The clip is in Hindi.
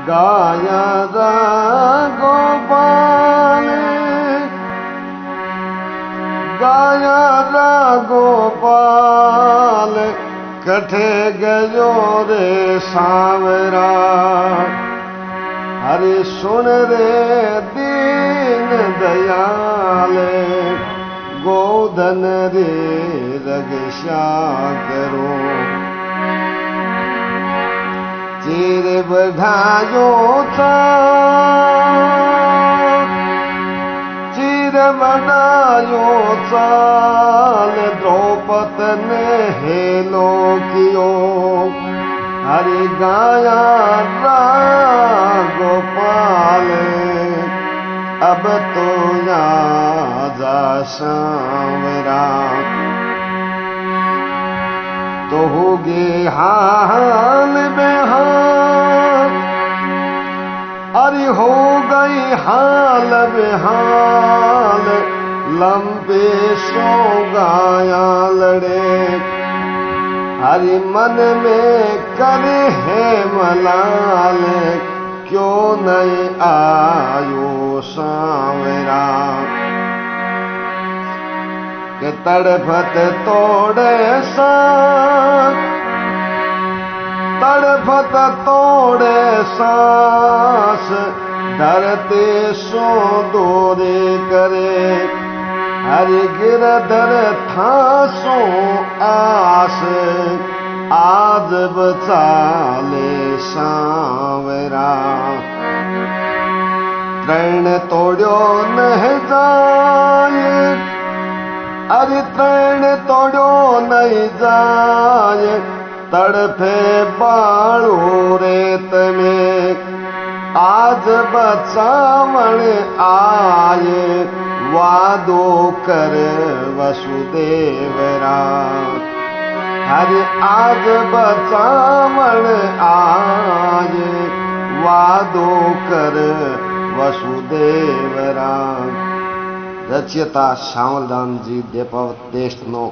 गाया जा गोपाल गाया जा गोपाल कठे गयो रे सांवरा हरे सुन रे दीन दयाल गोधन रे रक्षा करो चीर बढ़ायो था चीर बनायो चाल द्रौपद ने हेलो कियो हरि गाया गोपाल अब तो जा सांवरा तो होगे हाल बेहाल अरे हो गई हाल बेहाल लंबे सो गाया लड़े हरि मन में करे है मलाल क्यों नहीं आयो सांवरा के तड़फत तोड़े तड़फत तोड़े सांस धरते सो दोरे करे हरि गिरधर था सो आस आज बचाले सांवरा तृण तोड़ो नहीं जाए अरे तृण तोड़ो नहीं जाए तड़फे बाड़ो रेत में आज बचावन आए वादो कर वसुदेवरा हरे आज बचावन आए वादो कर वसुदेवरा रचयता श्यामलदानजी देपावत देशनो